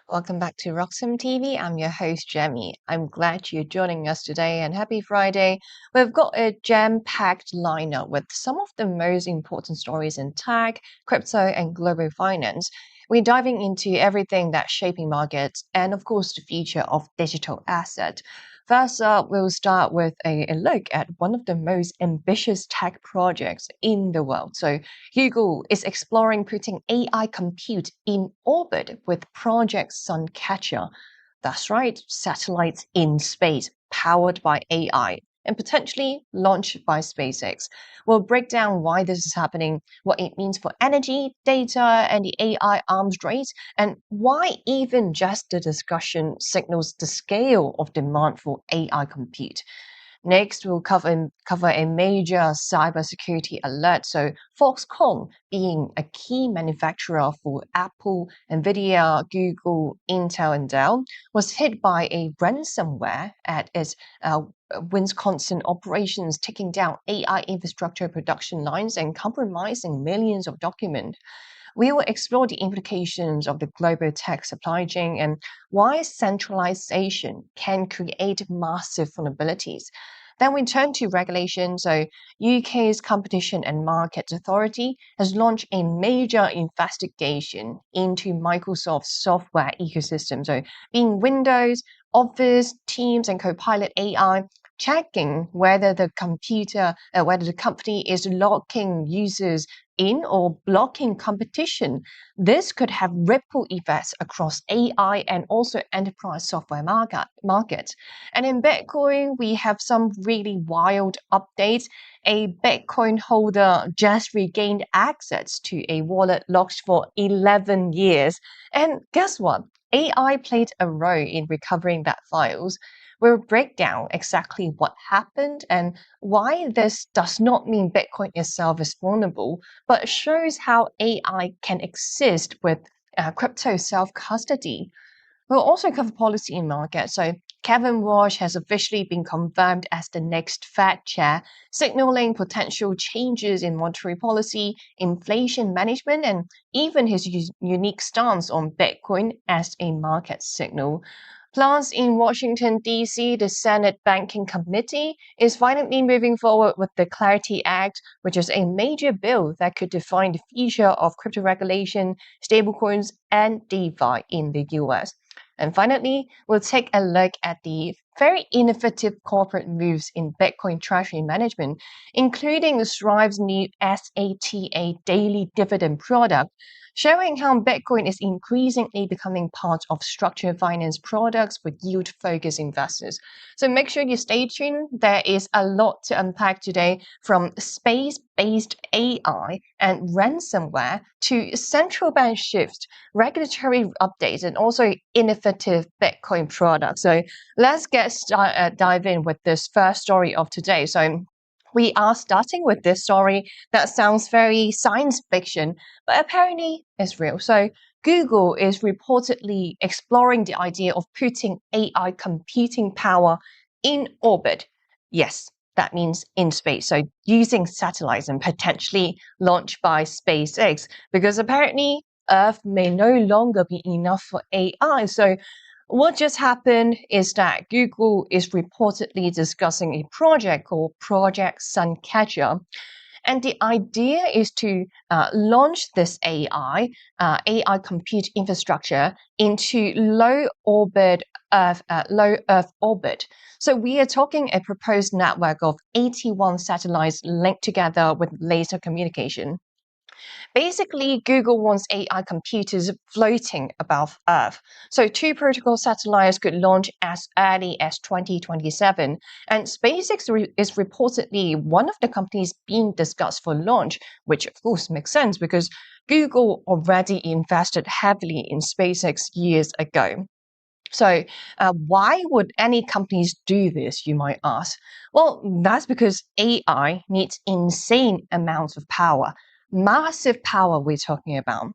Welcome back to Roxom TV. I'm your host, Jamie. I'm glad you're joining us today and happy Friday. We've got a jam-packed lineup with some of the most important stories in tech, crypto, and global finance. We're diving into everything that's shaping markets and, of course, the future of digital assets. First up, we'll start with a look at one of the most ambitious tech projects in the world. So, Google is exploring putting AI compute in orbit with Project Suncatcher. That's right, satellites in space powered by AI and potentially launched by SpaceX. We'll break down why this is happening, what it means for energy, data, and the AI arms race, and why even just the discussion signals the scale of demand for AI compute. Next, we'll cover a major cybersecurity alert. So, Foxconn, being a key manufacturer for Apple, Nvidia, Google, Intel, and Dell, was hit by a ransomware at its Wisconsin operations, taking down AI infrastructure production lines and compromising millions of documents. We will explore the implications of the global tech supply chain and why centralization can create massive vulnerabilities. Then we turn to regulation. So, UK's Competition and Markets Authority has launched a major investigation into Microsoft's software ecosystem. So, being Windows, Office, Teams, and Copilot AI, checking whether whether the company is locking users in or blocking competition. This could have ripple effects across AI and also enterprise software markets. And in Bitcoin, we have some really wild updates. A Bitcoin holder just regained access to a wallet locked for 11 years. And guess what? AI played a role in recovering that files. We'll break down exactly what happened and why this does not mean Bitcoin itself is vulnerable, but shows how AI can exist with crypto self-custody. We'll also cover policy in market. So Kevin Walsh has officially been confirmed as the next Fed chair, signaling potential changes in monetary policy, inflation management, and even his unique stance on Bitcoin as a market signal. Plus, in Washington, D.C., the Senate Banking Committee is finally moving forward with the Clarity Act, which is a major bill that could define the future of crypto regulation, stablecoins, and DeFi in the US. And finally, we'll take a look at the very innovative corporate moves in Bitcoin treasury management, including Strive's new SATA daily dividend product, showing how Bitcoin is increasingly becoming part of structured finance products for yield-focused investors. So make sure you stay tuned. There is a lot to unpack today, from space-based AI and ransomware to central bank shifts, regulatory updates, and also innovative Bitcoin products. So let's dive in with this first story of today. So we are starting with this story that sounds very science fiction, but apparently it's real. So Google is reportedly exploring the idea of putting AI computing power in orbit. Yes, that means in space. So using satellites and potentially launched by SpaceX, because apparently Earth may no longer be enough for AI. So what just happened is that Google is reportedly discussing a project called Project Suncatcher. And the idea is to launch this AI compute infrastructure into low Earth orbit. So we are talking a proposed network of 81 satellites linked together with laser communication. Basically, Google wants AI computers floating above Earth. So two protocol satellites could launch as early as 2027. And SpaceX is reportedly one of the companies being discussed for launch, which of course makes sense because Google already invested heavily in SpaceX years ago. So, why would any companies do this, you might ask? Well, that's because AI needs insane amounts of power, massive power we're talking about.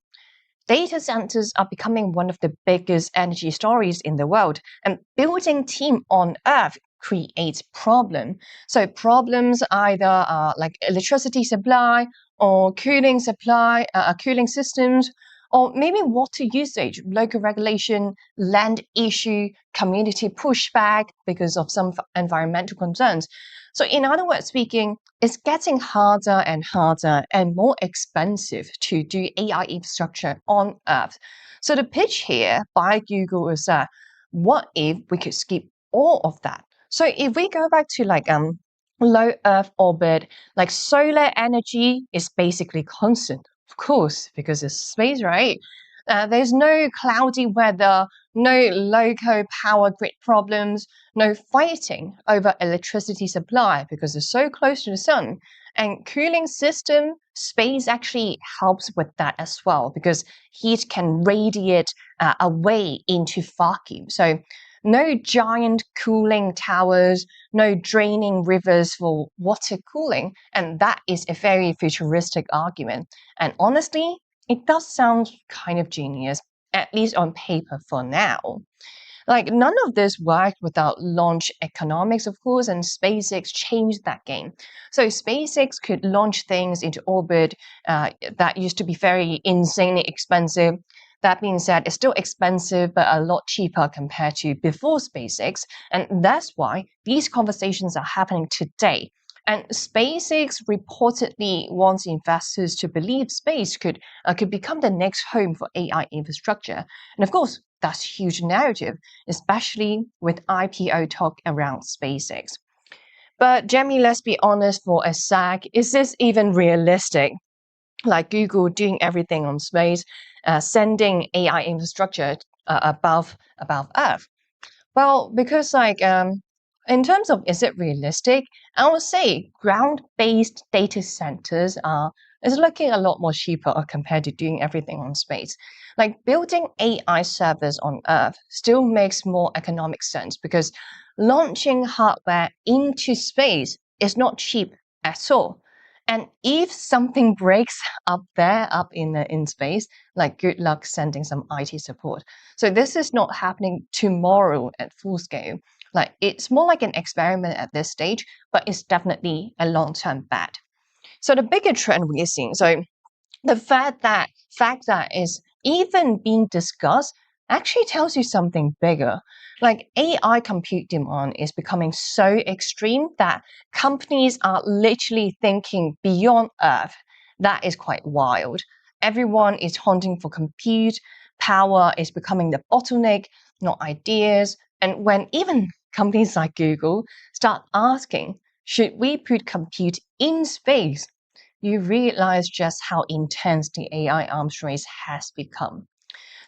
Data centers are becoming one of the biggest energy stories in the world, and building team on Earth creates problem. So problems either are like electricity supply or cooling systems or maybe water usage, local regulation, land issue, community pushback because of some environmental concerns. So, in other words speaking, it's getting harder and harder and more expensive to do AI infrastructure on Earth. So, the pitch here by Google is that what if we could skip all of that? So, if we go back to low Earth orbit, like solar energy is basically constant, of course, because it's space, right? There's no cloudy weather, no local power grid problems, no fighting over electricity supply because it's so close to the sun. And cooling system, space actually helps with that as well because heat can radiate away into vacuum. So no giant cooling towers, no draining rivers for water cooling. And that is a very futuristic argument. And honestly, it does sound kind of genius, at least on paper for now. Like none of this worked without launch economics, of course, and SpaceX changed that game. So SpaceX could launch things into orbit that used to be very insanely expensive. That being said, it's still expensive, but a lot cheaper compared to before SpaceX. And that's why these conversations are happening today. And SpaceX reportedly wants investors to believe space could become the next home for AI infrastructure. And of course, that's huge narrative, especially with IPO talk around SpaceX. But Jamie, let's be honest for a sec, is this even realistic? Like Google doing everything on space, sending AI infrastructure above Earth. Well, because in terms of is it realistic, I would say ground-based data centers is looking a lot more cheaper compared to doing everything on space. Like building AI servers on Earth still makes more economic sense because launching hardware into space is not cheap at all. And if something breaks up there, up in space, like good luck sending some IT support. So this is not happening tomorrow at full scale. Like it's more like an experiment at this stage, but it's definitely a long-term bet. So the bigger trend we are seeing, so the fact that is even being discussed actually tells you something bigger. Like AI compute demand is becoming so extreme that companies are literally thinking beyond Earth. That is quite wild. Everyone is hunting for compute. Power is becoming the bottleneck, not ideas. And when even companies like Google start asking, should we put compute in space? You realize just how intense the AI arms race has become.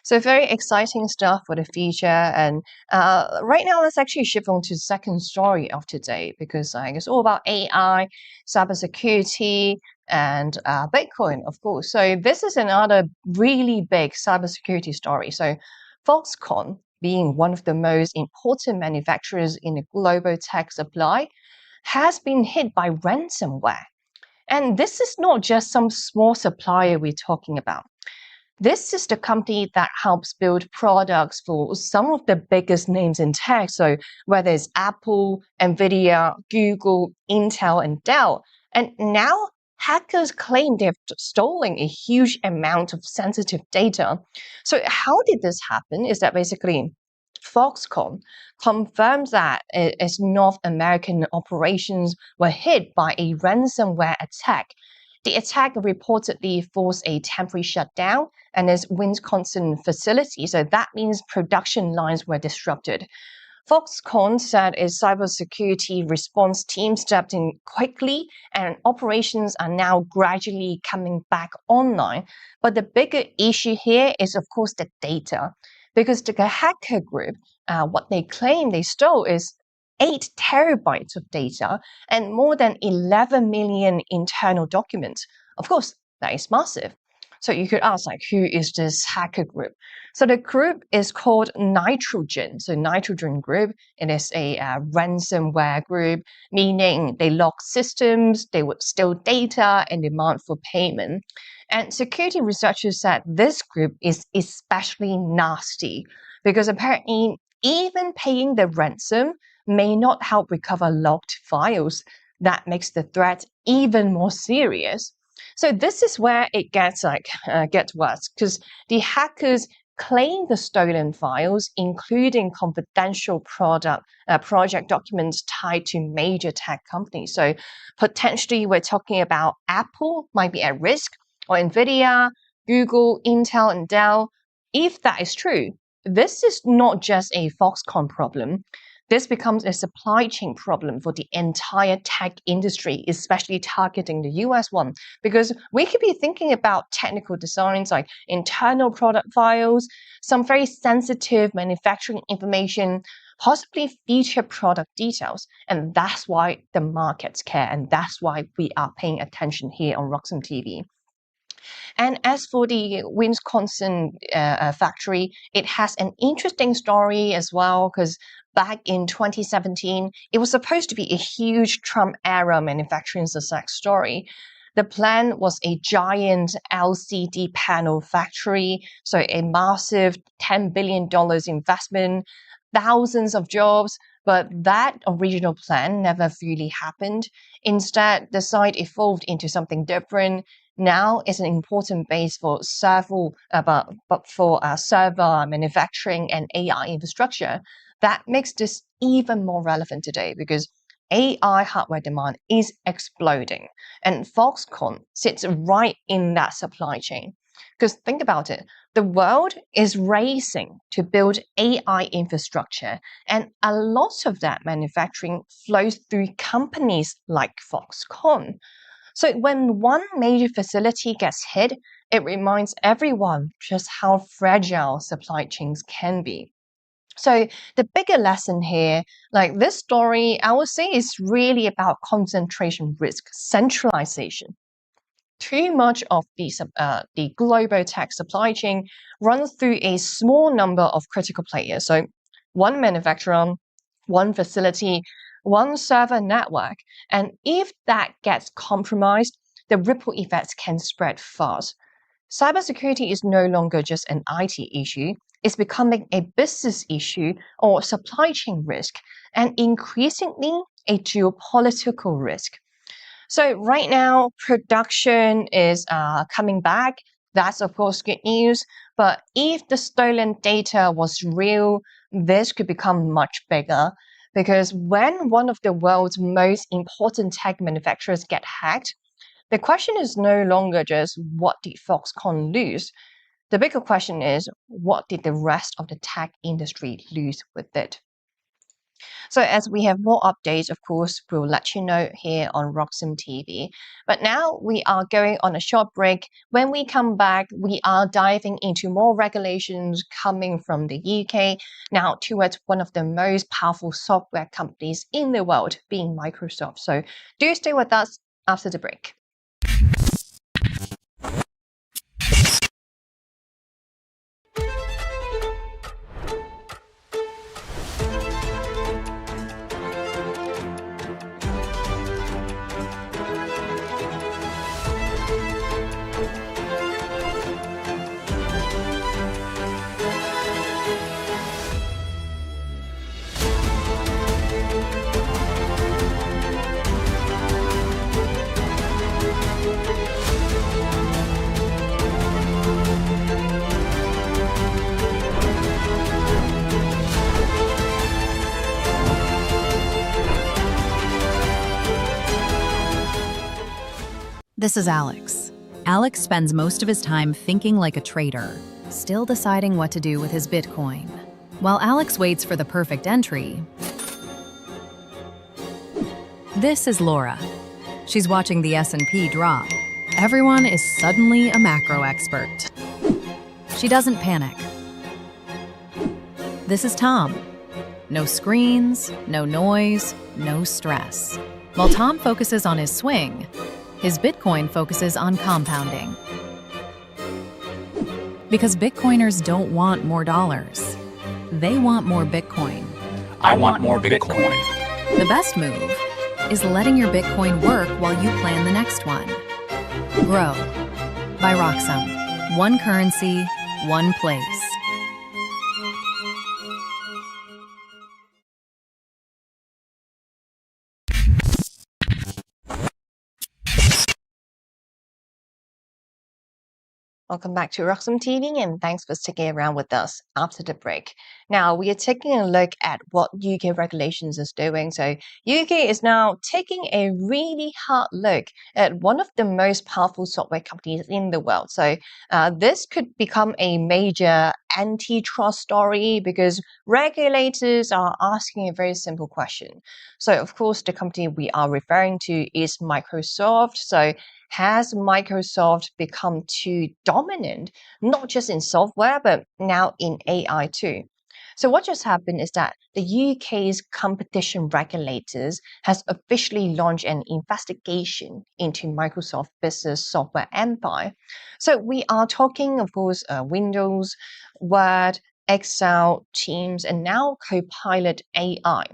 So very exciting stuff for the future. And right now, let's actually shift on to the second story of today because it's all about AI, cybersecurity, and Bitcoin, of course. So this is another really big cybersecurity story. So Foxconn, being one of the most important manufacturers in the global tech supply, has been hit by ransomware. And this is not just some small supplier we're talking about. This is the company that helps build products for some of the biggest names in tech. So whether it's Apple, Nvidia, Google, Intel, and Dell. And now hackers claim they've stolen a huge amount of sensitive data. So how did this happen? Is that basically Foxconn confirms that its North American operations were hit by a ransomware attack. The attack reportedly forced a temporary shutdown and its Wisconsin facility, so that means production lines were disrupted. Foxconn said its cybersecurity response team stepped in quickly and operations are now gradually coming back online. But the bigger issue here is, of course, the data. Because the hacker group, what they claim they stole is 8 terabytes of data and more than 11 million internal documents. Of course, that is massive. So you could ask, like, who is this hacker group? So the group is called Nitrogen. So Nitrogen Group, it is a ransomware group, meaning they lock systems, they would steal data and demand for payment. And security researchers said this group is especially nasty because apparently even paying the ransom may not help recover locked files. That makes the threat even more serious. So this is where it gets worse because the hackers claim the stolen files, including confidential project documents tied to major tech companies. So potentially, we're talking about Apple might be at risk, or Nvidia, Google, Intel, and Dell. If that is true, this is not just a Foxconn problem. This becomes a supply chain problem for the entire tech industry, especially targeting the US one, because we could be thinking about technical designs like internal product files, some very sensitive manufacturing information, possibly feature product details. And that's why the markets care, and that's why we are paying attention here on Roxom TV. And as for the Wisconsin factory, it has an interesting story as well because back in 2017, it was supposed to be a huge Trump era manufacturing success story. The plan was a giant LCD panel factory, so a massive $10 billion investment, thousands of jobs. But that original plan never really happened. Instead, the site evolved into something different. Now it's an important base for server manufacturing and AI infrastructure. That makes this even more relevant today because AI hardware demand is exploding, and Foxconn sits right in that supply chain. Because think about it, the world is racing to build AI infrastructure, and a lot of that manufacturing flows through companies like Foxconn. So when one major facility gets hit, it reminds everyone just how fragile supply chains can be. So the bigger lesson here, like this story, I would say is really about concentration risk, centralization. Too much of the global tech supply chain runs through a small number of critical players. So one manufacturer, one facility, one server network. And if that gets compromised, the ripple effects can spread fast. Cybersecurity is no longer just an IT issue, it's becoming a business issue or supply chain risk, and increasingly a geopolitical risk. So right now, production is coming back. That's of course good news. But if the stolen data was real, this could become much bigger. Because when one of the world's most important tech manufacturers get hacked, the question is no longer just what did Foxconn lose? The bigger question is what did the rest of the tech industry lose with it? So as we have more updates, of course, we'll let you know here on Roxom TV. But now we are going on a short break. When we come back, we are diving into more regulations coming from the UK, now towards one of the most powerful software companies in the world, being Microsoft. So do stay with us after the break. This is Alex. Alex spends most of his time thinking like a trader, still deciding what to do with his Bitcoin. While Alex waits for the perfect entry, this is Laura. She's watching the S&P drop. Everyone is suddenly a macro expert. She doesn't panic. This is Tom. No screens, no noise, no stress. While Tom focuses on his swing, his Bitcoin focuses on compounding. Because Bitcoiners don't want more dollars. They want more Bitcoin. I want more Bitcoin. The best move is letting your Bitcoin work while you plan the next one. Grow by Roxom. One currency, one place. Welcome back to Roxom TV and thanks for sticking around with us after the break. Now, we are taking a look at what UK regulations is doing. So, UK is now taking a really hard look at one of the most powerful software companies in the world. So, this could become a major antitrust story because regulators are asking a very simple question. So, of course, the company we are referring to is Microsoft. So, has Microsoft become too dominant, not just in software, but now in AI too? So what just happened is that the UK's competition regulators has officially launched an investigation into Microsoft business software empire. So we are talking, of course, Windows, Word, Excel, Teams, and now Copilot AI.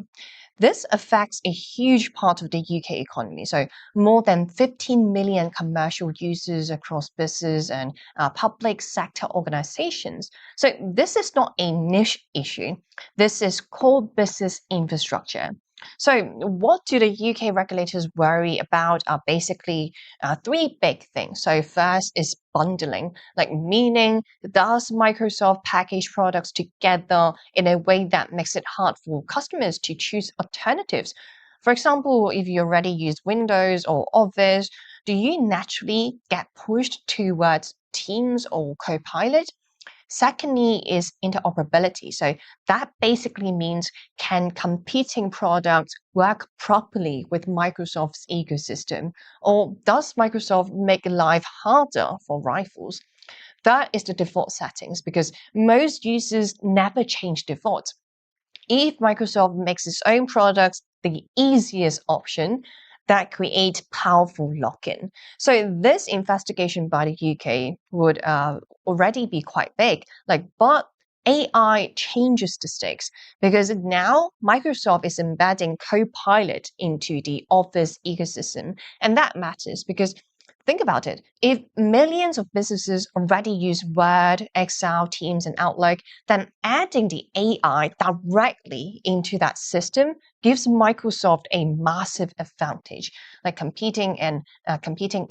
This affects a huge part of the UK economy. So, more than 15 million commercial users across business and public sector organizations. So, this is not a niche issue. This is core business infrastructure. So, what do the UK regulators worry about are basically three big things. So, first is bundling, like meaning does Microsoft package products together in a way that makes it hard for customers to choose alternatives? For example, if you already use Windows or Office, do you naturally get pushed towards Teams or Copilot? Secondly is interoperability. So that basically means can competing products work properly with Microsoft's ecosystem? Or does Microsoft make life harder for rivals? That is the default settings because most users never change defaults. If Microsoft makes its own products the easiest option, that creates powerful lock-in. So this investigation by the UK would already be quite big. But AI changes the stakes because now Microsoft is embedding Copilot into the Office ecosystem, and that matters because think about it. If millions of businesses already use Word, Excel, Teams, and Outlook, then adding the AI directly into that system gives Microsoft a massive advantage. Like competing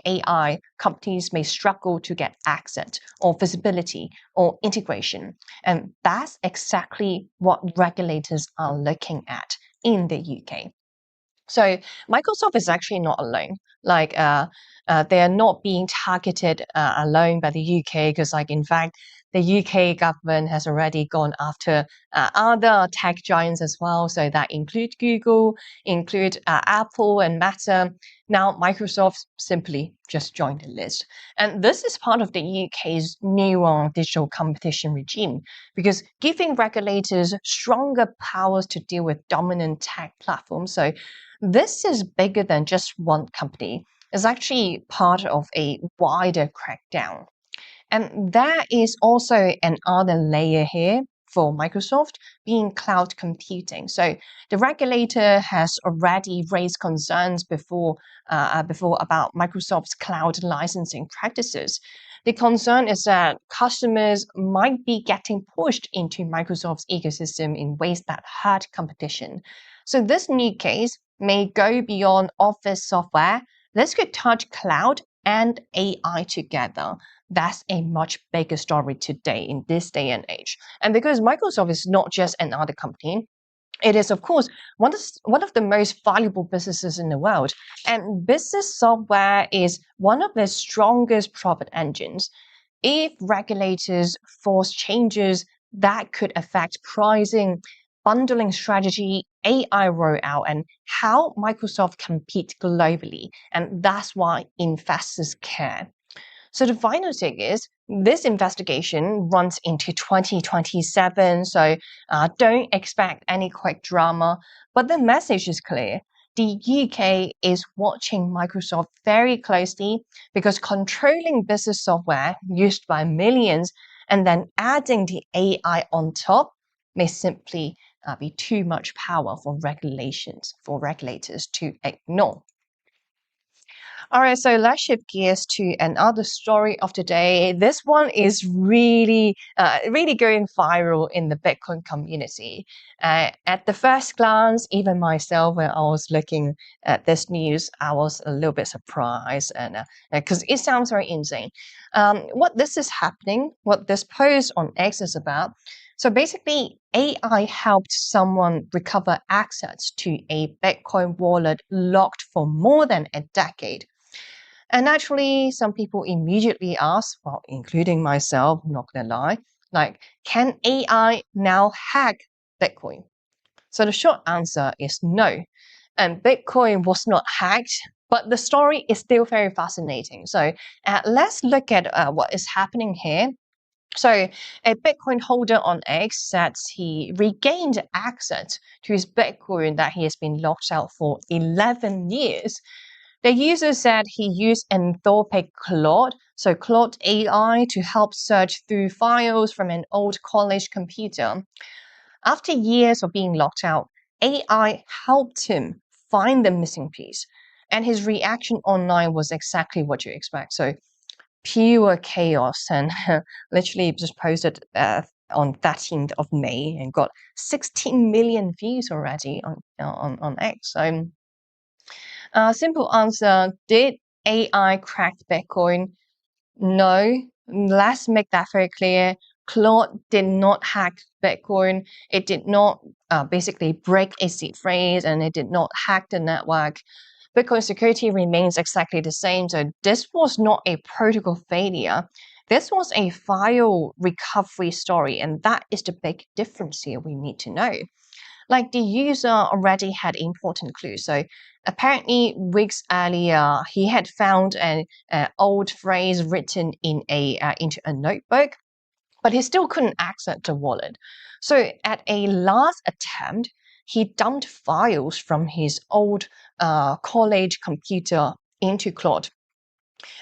AI companies may struggle to get access or visibility or integration, and that's exactly what regulators are looking at in the UK. So Microsoft is actually not alone. They are not being targeted alone by the UK because, in fact, the UK government has already gone after other tech giants as well. So that include Google, include Apple and Meta. Now Microsoft simply just joined the list, and this is part of the UK's new digital competition regime because giving regulators stronger powers to deal with dominant tech platforms. So this is bigger than just one company. It's actually part of a wider crackdown. And there is also another layer here for Microsoft being cloud computing. So the regulator has already raised concerns before about Microsoft's cloud licensing practices. The concern is that customers might be getting pushed into Microsoft's ecosystem in ways that hurt competition. So this new case may go beyond Office software. This could touch cloud and AI together. That's a much bigger story today in this day and age. And because Microsoft is not just another company, it is, of course, one of the most valuable businesses in the world. And business software is one of the strongest profit engines. If regulators force changes, that could affect pricing, bundling strategy, AI rollout, and how Microsoft compete globally. And that's why investors care. So the final thing is this investigation runs into 2027, so don't expect any quick drama. But the message is clear. The UK is watching Microsoft very closely because controlling business software used by millions and then adding the AI on top may simply be too much power for regulators to ignore. All right, so let's shift gears to another story of the day. This one is really going viral in the Bitcoin community. At the first glance, even myself, when I was looking at this news, I was a little bit surprised, and because it sounds very insane. What this is happening, what this post on X is about. So basically, AI helped someone recover access to a Bitcoin wallet locked for more than a decade. And naturally, some people immediately ask, well, including myself, not gonna lie, like, can AI now hack Bitcoin? So the short answer is no. And Bitcoin was not hacked, but the story is still very fascinating. So let's look at what is happening here. So a Bitcoin holder on X says he regained access to his Bitcoin that he has been locked out for 11 years. The user said he used Anthropic Claude, so Claude AI, to help search through files from an old college computer. After years of being locked out, AI helped him find the missing piece. And his reaction online was exactly what you expect. So pure chaos, and literally just posted on 13th of May and got 16 million views already on X. So simple answer, did AI crack Bitcoin? No. Let's make that very clear. Claude did not hack Bitcoin. It did not basically break a seed phrase, and it did not hack the network. Bitcoin security remains exactly the same. So this was not a protocol failure. This was a file recovery story, and that is the big difference here we need to know. Like the user already had important clues. So apparently, weeks earlier, he had found an old phrase written in into a notebook, but he still couldn't access the wallet. So at a last attempt, he dumped files from his old college computer into Claude.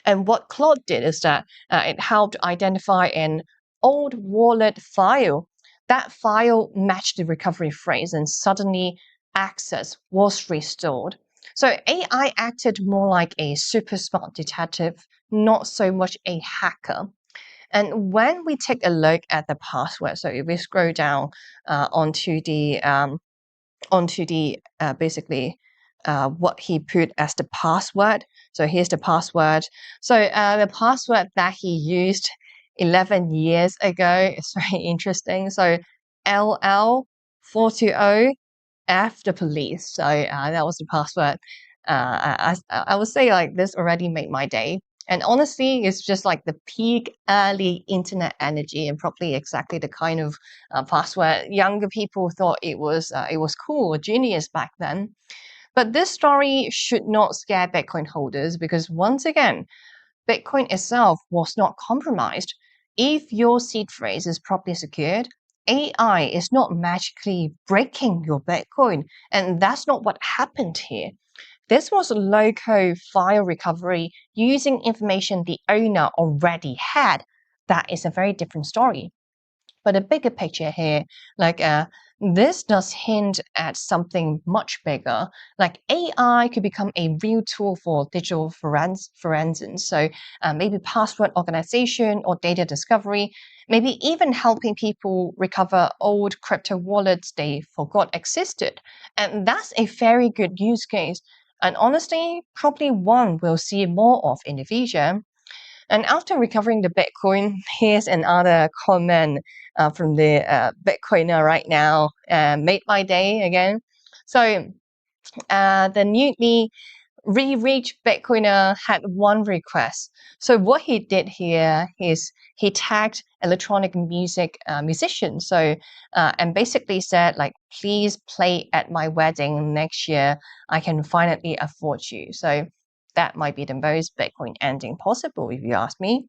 And what Claude did is that it helped identify an old wallet file. That file matched the recovery phrase, and suddenly access was restored. So AI acted more like a super smart detective, not so much a hacker. And when we take a look at the password, so if we scroll down onto the basically what he put as the password. So here's the password. So the password that he used 11 years ago is very interesting. So LL420 F the police. So that was the password. I would say like this already made my day. And honestly, it's just like the peak early internet energy, and probably exactly the kind of password younger people thought it was cool or genius back then. But this story should not scare Bitcoin holders, because once again, Bitcoin itself was not compromised. If your seed phrase is properly secured, AI is not magically breaking your Bitcoin. And that's not what happened here. This was low-code file recovery using information the owner already had. That is a very different story. But the bigger picture here, like this does hint at something much bigger. Like AI could become a real tool for digital forensics. So maybe password organization or data discovery, maybe even helping people recover old crypto wallets they forgot existed. And that's a very good use case. And honestly, probably one we'll see more of in the future. And after recovering the Bitcoin, here's another comment from the Bitcoiner right now. Made my day again. So the newly re-reached Bitcoiner had one request. So what he did here is he tagged electronic music musician. So and basically said like, please play at my wedding next year. I can finally afford you. So that might be the most Bitcoin ending possible, if you ask me.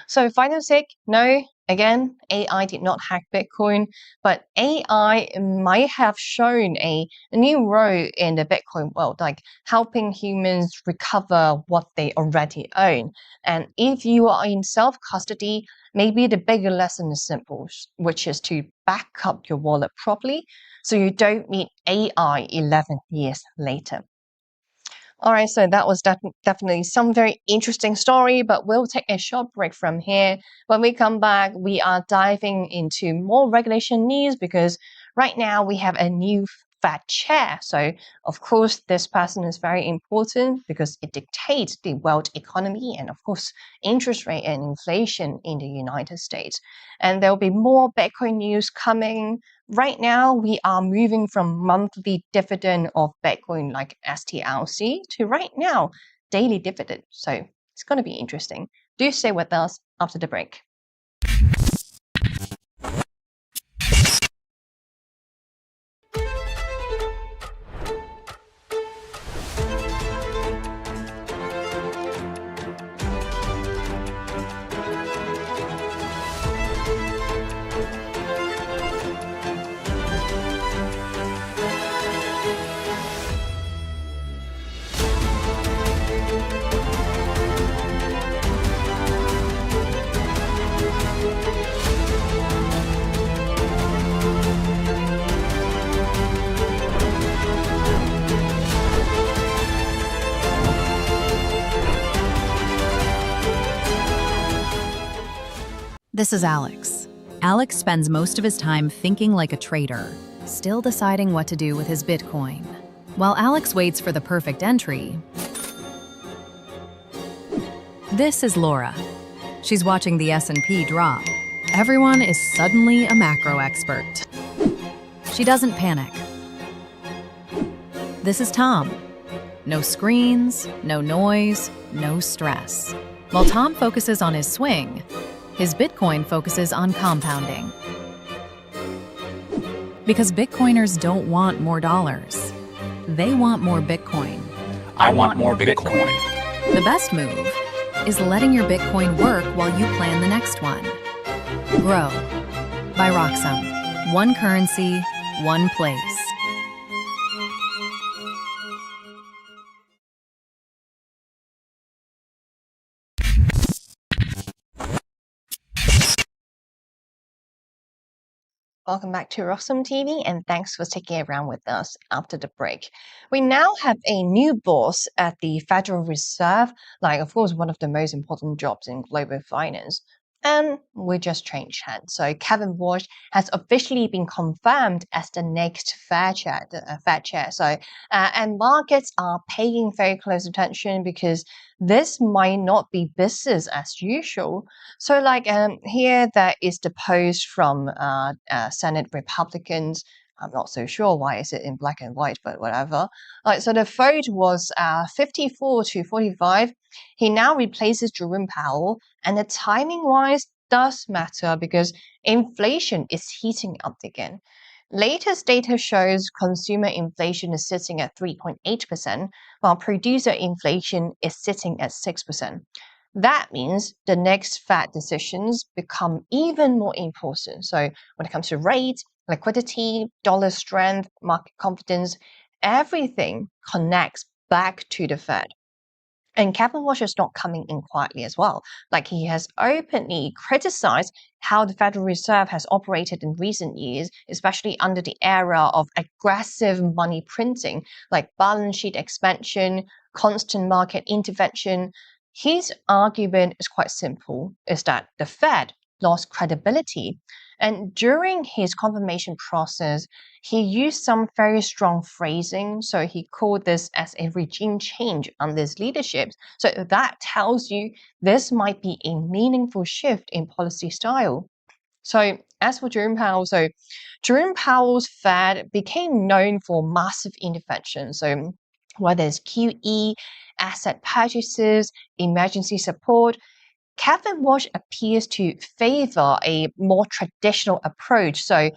So final take, no, again, AI did not hack Bitcoin, but AI might have shown a new role in the Bitcoin world, like helping humans recover what they already own. And if you are in self-custody, maybe the bigger lesson is simple, which is to back up your wallet properly so you don't need AI 11 years later. All right, so that was definitely some very interesting story, but we'll take a short break from here. When we come back, we are diving into more regulation news, because right now we have a new Fed chair. So, of course, this person is very important because it dictates the world economy and, of course, interest rate and inflation in the United States. And there'll be more Bitcoin news coming. Right now, we are moving from monthly dividend of Bitcoin like STLC to right now, daily dividend. So it's going to be interesting. Do stay with us after the break. This is Alex. Alex spends most of his time thinking like a trader, still deciding what to do with his Bitcoin. While Alex waits for the perfect entry, this is Laura. She's watching the S&P drop. Everyone is suddenly a macro expert. She doesn't panic. This is Tom. No screens, no noise, no stress. While Tom focuses on his swing, his Bitcoin focuses on compounding. Because Bitcoiners don't want more dollars. They want more Bitcoin. I want more Bitcoin. The best move is letting your Bitcoin work while you plan the next one. Grow by Roxom. One currency, one place. Welcome back to Roxom TV, and thanks for sticking around with us after the break. We now have a new boss at the Federal Reserve, like, of course, one of the most important jobs in global finance. And we just changed hands. So Kevin Walsh has officially been confirmed as the next Fed chair. And markets are paying very close attention because this might not be business as usual. So, here there is the post from Senate Republicans. I'm not so sure why is it in black and white, but whatever. So the vote was 54 to 45. He now replaces Jerome Powell, and the timing-wise does matter because inflation is heating up again. Latest data shows consumer inflation is sitting at 3.8%, while producer inflation is sitting at 6%. That means the next Fed decisions become even more important. So when it comes to rates, liquidity, dollar strength, market confidence, everything connects back to the Fed. And Kevin Walsh is not coming in quietly as well. Like, he has openly criticized how the Federal Reserve has operated in recent years, especially under the era of aggressive money printing, like balance sheet expansion, constant market intervention. His argument is quite simple, is that the Fed lost credibility. And during his confirmation process, he used some very strong phrasing. So he called this as a regime change under his leadership. So that tells you this might be a meaningful shift in policy style. So as for Jerome Powell, Jerome Powell's Fed became known for massive intervention. So whether it's QE, asset purchases, emergency support, Kevin Walsh appears to favor a more traditional approach, so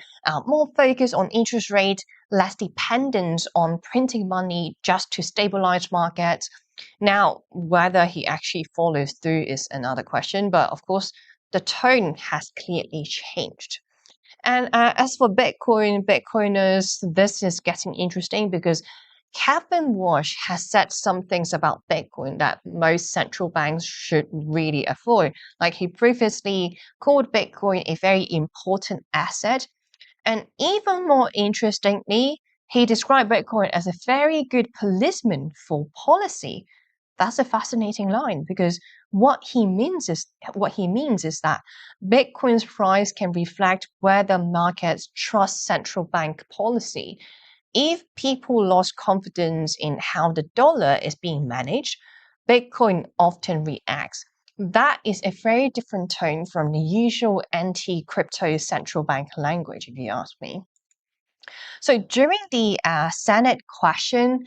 more focus on interest rate, less dependence on printing money just to stabilize markets. Now, whether he actually follows through is another question, but of course, the tone has clearly changed. And as for Bitcoiners, this is getting interesting because Kevin Walsh has said some things about Bitcoin that most central banks should really avoid. Like, he previously called Bitcoin a very important asset. And even more interestingly, he described Bitcoin as a very good policeman for policy. That's a fascinating line because what he means is that Bitcoin's price can reflect whether markets trust central bank policy. if people lost confidence in how the dollar is being managed, Bitcoin often reacts. That is a very different tone from the usual anti-crypto central bank language, if you ask me. So during the Senate question,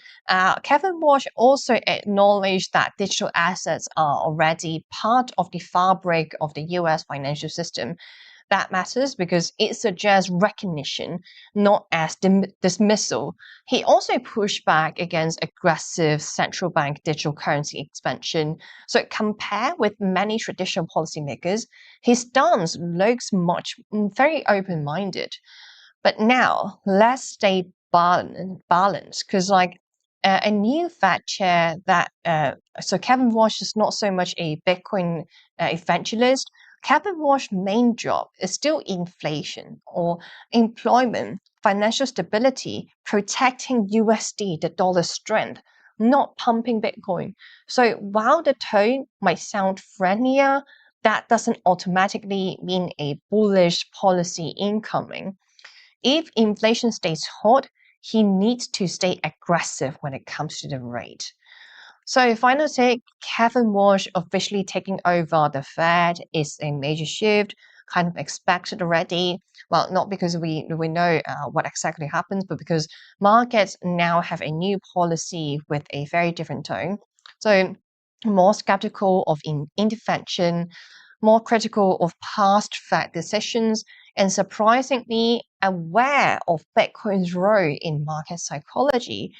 Kevin Walsh also acknowledged that digital assets are already part of the fabric of the US financial system. That matters because it suggests recognition, not as dismissal. He also pushed back against aggressive central bank digital currency expansion. So, compare with many traditional policymakers, his stance looks very open minded. But now let's stay balanced because, a new Fed chair so Kevin Walsh is not so much a Bitcoin evangelist. Kevin Walsh's main job is still inflation or employment, financial stability, protecting USD, the dollar strength, not pumping Bitcoin. So while the tone might sound friendlier, that doesn't automatically mean a bullish policy incoming. If inflation stays hot, he needs to stay aggressive when it comes to the rate. So, final take, Kevin Walsh officially taking over the Fed is a major shift, kind of expected already. Well, not because we know what exactly happens, but because markets now have a new policy with a very different tone. So, more skeptical of intervention, more critical of past Fed decisions, and surprisingly aware of Bitcoin's role in market psychology.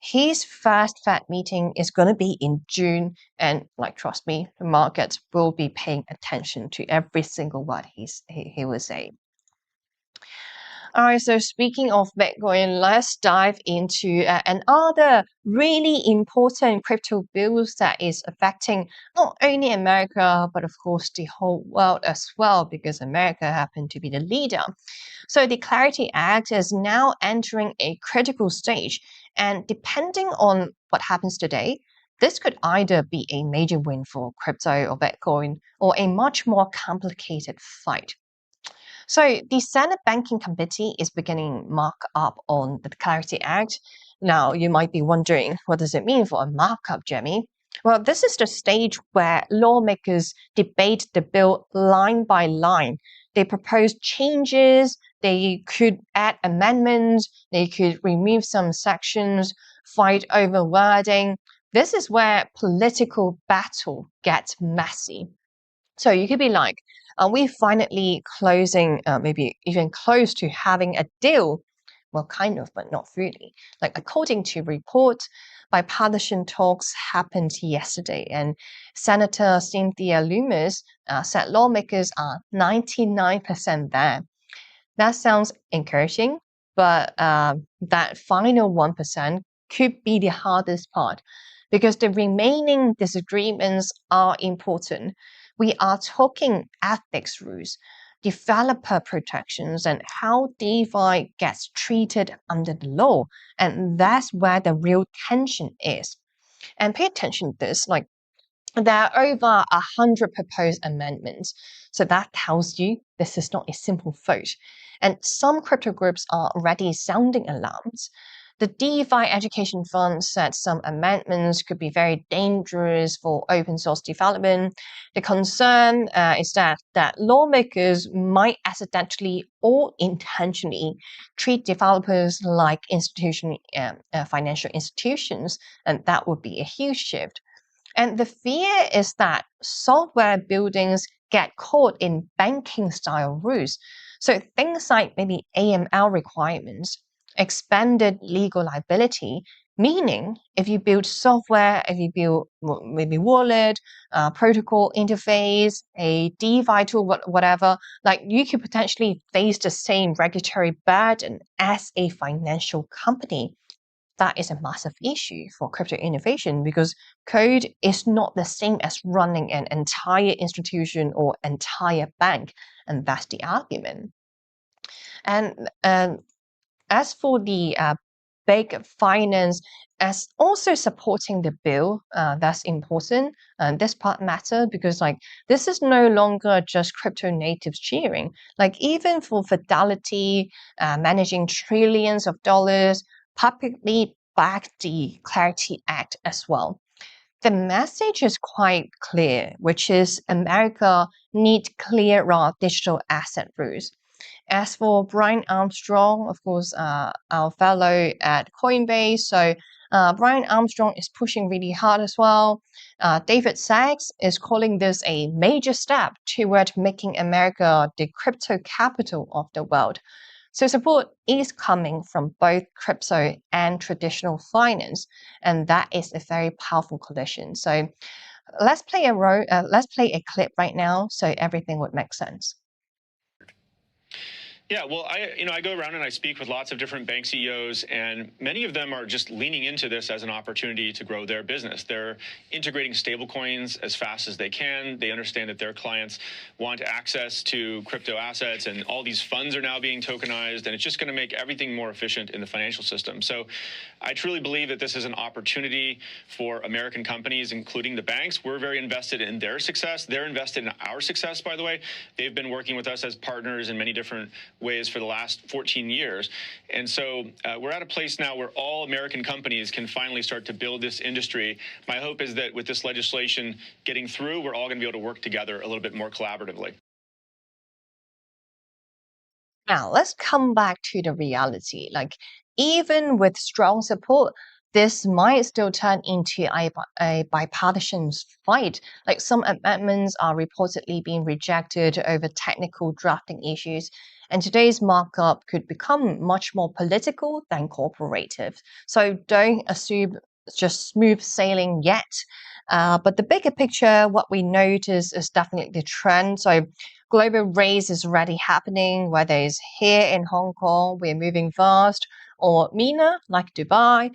His first Fed meeting is going to be in June, and trust me, the markets will be paying attention to every single word he will say. All right, so speaking of Bitcoin, let's dive into another really important crypto bills that is affecting not only America, but of course the whole world as well, because America happened to be the leader. So the Clarity Act is now entering a critical stage, and depending on what happens today, this could either be a major win for crypto or Bitcoin, or a much more complicated fight. So the Senate Banking Committee is beginning markup on the Clarity Act. Now you might be wondering, what does it mean for a markup, Jemmy? Well, this is the stage where lawmakers debate the bill line by line. They propose changes, they could add amendments, they could remove some sections, fight over wording. This is where political battle gets messy. So you could be like, are we finally closing, maybe even close to having a deal? Well, kind of, but not really. According to reports, bipartisan talks happened yesterday, and Senator Cynthia Lummis said lawmakers are 99% there. That sounds encouraging, but that final 1% could be the hardest part because the remaining disagreements are important. We are talking ethics rules, developer protections, and how DeFi gets treated under the law. And that's where the real tension is. And pay attention to this, there are over 100 proposed amendments. So that tells you this is not a simple vote. And some crypto groups are already sounding alarms. The DeFi Education Fund said some amendments could be very dangerous for open source development. The concern is that lawmakers might accidentally or intentionally treat developers like financial institutions, and that would be a huge shift. And the fear is that software buildings get caught in banking style rules. So things like maybe AML requirements, expanded legal liability, meaning if you build software, if you build maybe wallet, protocol interface, a DeFi tool, whatever, you could potentially face the same regulatory burden as a financial company. That is a massive issue for crypto innovation because code is not the same as running an entire institution or entire bank. And that's the argument. And as for the big finance, as also supporting the bill, that's important. This part matters because this is no longer just crypto natives cheering. Even for Fidelity, managing trillions of dollars, publicly backed the Clarity Act as well. The message is quite clear, which is America needs clearer digital asset rules. As for Brian Armstrong, of course, our fellow at Coinbase, Brian Armstrong is pushing really hard as well. David Sachs is calling this a major step toward making America the crypto capital of the world. So support is coming from both crypto and traditional finance, and that is a very powerful collision. So let's play a clip right now, so everything would make sense. Yeah, well, I go around and I speak with lots of different bank CEOs, and many of them are just leaning into this as an opportunity to grow their business. They're integrating stablecoins as fast as they can. They understand that their clients want access to crypto assets, and all these funds are now being tokenized, and it's just going to make everything more efficient in the financial system. So I truly believe that this is an opportunity for American companies, including the banks. We're very invested in their success. They're invested in our success, by the way. They've been working with us as partners in many different ways for the last 14 years. And so we're at a place now where all American companies can finally start to build this industry. My hope is that with this legislation getting through, we're all going to be able to work together a little bit more collaboratively. Now, let's come back to the reality. Like, even with strong support, this might still turn into a bipartisan fight. Like, some amendments are reportedly being rejected over technical drafting issues, and today's markup could become much more political than cooperative. So don't assume it's just smooth sailing yet. But the bigger picture, what we notice is definitely the trend. So global race is already happening, whether it's here in Hong Kong, we're moving fast, or MENA, like Dubai,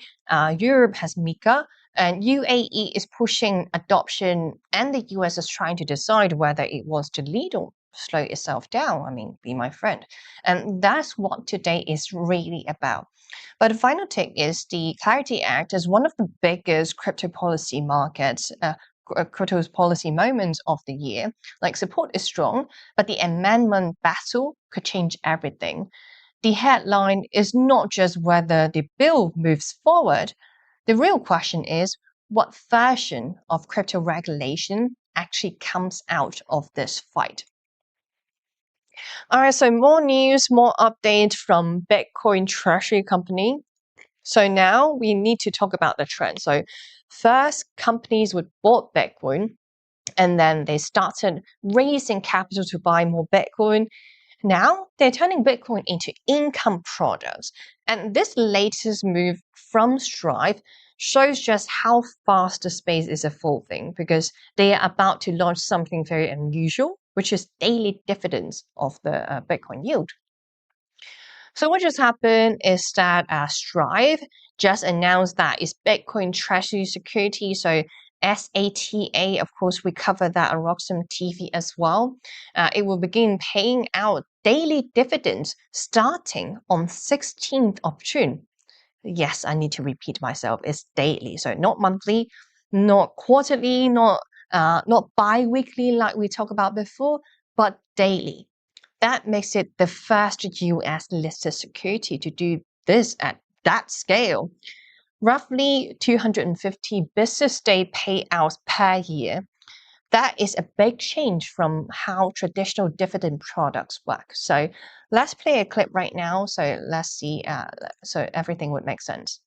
Europe has MiCA, and UAE is pushing adoption, and the US is trying to decide whether it wants to lead or slow itself down. I mean, be my friend. And that's what today is really about. But the final take is the Clarity Act is one of the biggest crypto policy markets, crypto policy moments of the year. Like, support is strong, but the amendment battle could change everything. The headline is not just whether the bill moves forward. The real question is what version of crypto regulation actually comes out of this fight. All right, so more news, more updates from Bitcoin Treasury Company. So now we need to talk about the trend. So first, companies would bought Bitcoin, and then they started raising capital to buy more Bitcoin. Now they're turning Bitcoin into income products. And this latest move from Stripe shows just how fast the space is evolving, because they are about to launch something very unusual, which is daily dividends of the Bitcoin yield. So what just happened is that Stripe just announced that its Bitcoin Treasury security, so SATA, of course, we cover that on Roxom TV as well. It will begin paying out daily dividends starting on 16th of June. Yes, I need to repeat myself. It's daily, so not monthly, not quarterly, not bi-weekly like we talked about before, but daily. That makes it the first US listed security to do this at that scale. Roughly 250 business day payouts per year. That is a big change from how traditional dividend products work. So let's play a clip right now. So let's see, so everything would make sense.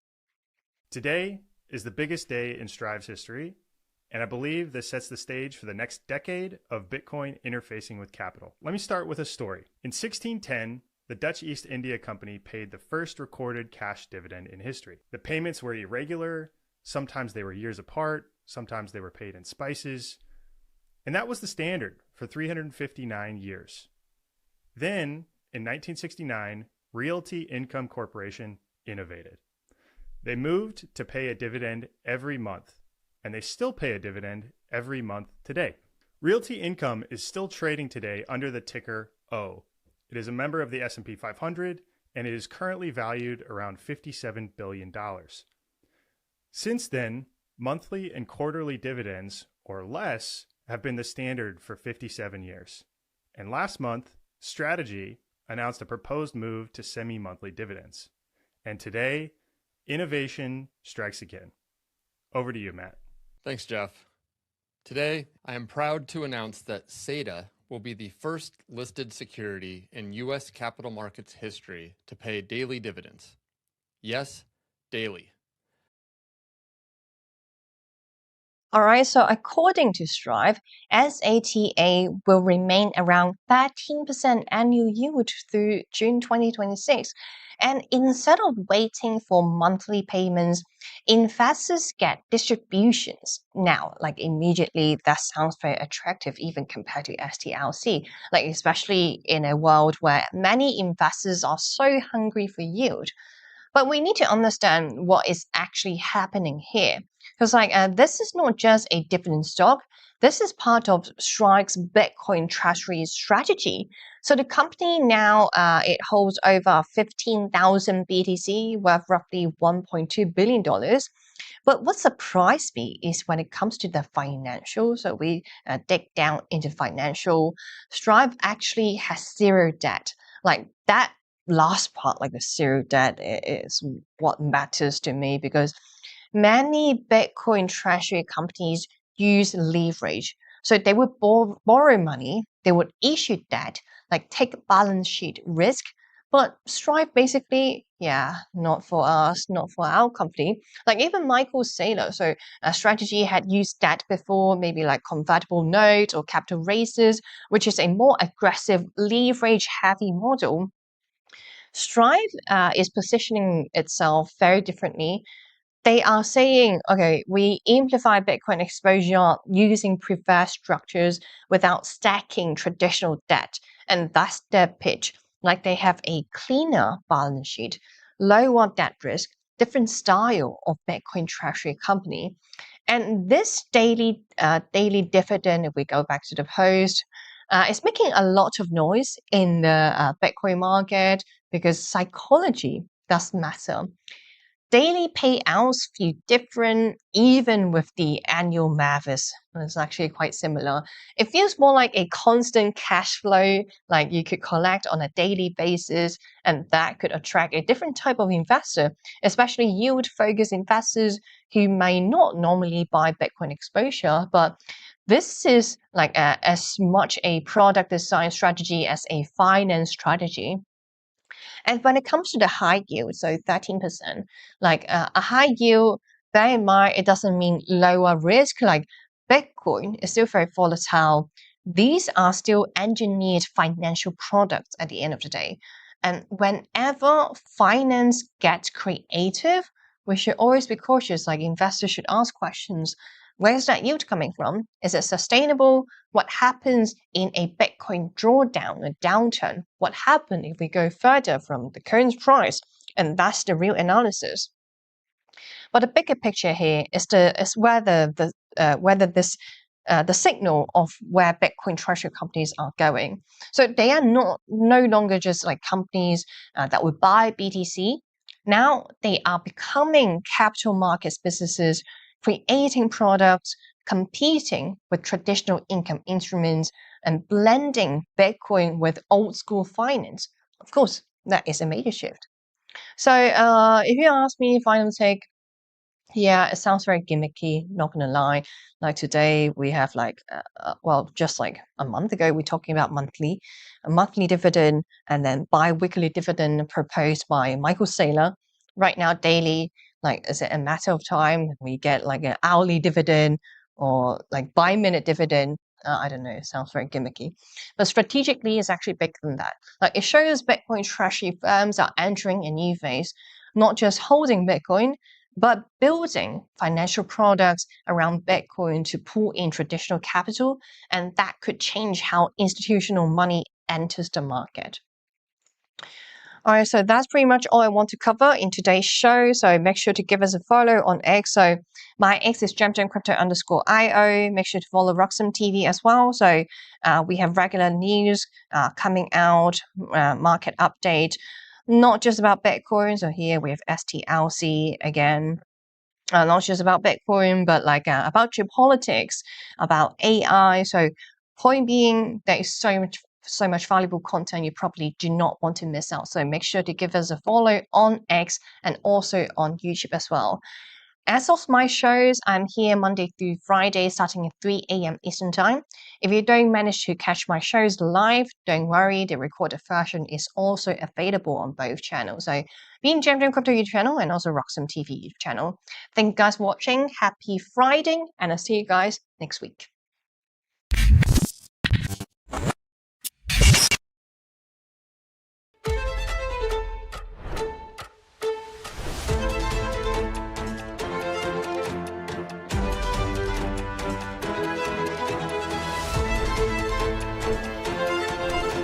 Today is the biggest day in Strive's history, and I believe this sets the stage for the next decade of Bitcoin interfacing with capital. Let me start with a story. In 1610, the Dutch East India Company paid the first recorded cash dividend in history. The payments were irregular. Sometimes they were years apart. Sometimes they were paid in spices. And that was the standard for 359 years. Then, in 1969, Realty Income Corporation innovated. They moved to pay a dividend every month, and they still pay a dividend every month today. Realty Income is still trading today under the ticker O. It is a member of the S&P 500, and it is currently valued around $57 billion. Since then, monthly and quarterly dividends, or less, have been the standard for 57 years. And last month, Strategy announced a proposed move to semi-monthly dividends. And today, Innovation strikes again. Over to you, Matt. Thanks, Jeff. Today, I am proud to announce that SATA will be the first listed security in U.S. capital markets history to pay daily dividends. Yes, daily. All right, so according to Strive, SATA will remain around 13% annual yield through June 2026. And instead of waiting for monthly payments, investors get distributions now, like immediately. That sounds very attractive, even compared to STLC, like especially in a world where many investors are so hungry for yield. But we need to understand what is actually happening here. Because this is not just a dividend stock. This is part of Strive's Bitcoin treasury strategy. So the company now, it holds over 15,000 BTC worth roughly $1.2 billion. But what surprised me is when it comes to the financials. So we dig down into financial. Strive actually has zero debt. Like that last part, like the zero debt, is what matters to me, because many Bitcoin treasury companies use leverage. So they would borrow money, they would issue debt, like take balance sheet risk. But Strive basically, yeah, not for us, not for our company. Like even Michael Saylor, so a strategy had used debt before, maybe like convertible notes or capital raises, which is a more aggressive leverage heavy model. Strive is positioning itself very differently. They are saying, okay, we amplify Bitcoin exposure using preferred structures without stacking traditional debt. And that's their pitch. Like they have a cleaner balance sheet, lower debt risk, different style of Bitcoin treasury company. And this daily dividend, if we go back to the post, is making a lot of noise in the Bitcoin market because psychology does matter. Daily payouts feel different, even with the annual math is actually quite similar. It feels more like a constant cash flow, like you could collect on a daily basis, and that could attract a different type of investor, especially yield-focused investors who may not normally buy Bitcoin exposure. But this is like as much a product design strategy as a finance strategy. And when it comes to the high yield, so 13%, like a high yield, bear in mind, it doesn't mean lower risk. Like Bitcoin is still very volatile. These are still engineered financial products at the end of the day. And whenever finance gets creative, we should always be cautious. Like investors should ask questions. Where's that yield coming from? Is it sustainable? What happens in a Bitcoin drawdown, a downturn? What happens if we go further from the current price? And that's the real analysis. But the bigger picture here is whether the signal of where Bitcoin treasury companies are going. So they are no longer just like companies that would buy BTC. Now they are becoming capital markets businesses, creating products, competing with traditional income instruments, and blending Bitcoin with old school finance. Of course, that is a major shift. So if you ask me, final take, yeah, it sounds very gimmicky, not gonna lie. Like today, we have well, just like a month ago, we're talking about a monthly dividend, and then bi-weekly dividend proposed by Michael Saylor. Right now, daily, like, is it a matter of time? We get like an hourly dividend or like bi-minute dividend. I don't know, it sounds very gimmicky. But strategically, it's actually bigger than that. Like, it shows Bitcoin treasury firms are entering a new phase, not just holding Bitcoin, but building financial products around Bitcoin to pull in traditional capital, and that could change how institutional money enters the market. All right, so that's pretty much all I want to cover in today's show. So make sure to give us a follow on X. So my X is jamjamcrypto_io. Make sure to follow Roxom TV as well. So we have regular news coming out, market update, not just about Bitcoin. So here we have STLC again. Not just about Bitcoin, but like about geopolitics, about AI. So point being, there is so much so much valuable content you probably do not want to miss out. So make sure to give us a follow on X and also on YouTube as well. As of my shows, I'm here Monday through Friday starting at 3 a.m. Eastern Time. If you don't manage to catch my shows live, don't worry, the recorded version is also available on both channels. So being Gem Crypto YouTube channel and also Roxom TV YouTube channel. Thank you guys for watching. Happy Friday, and I'll see you guys next week.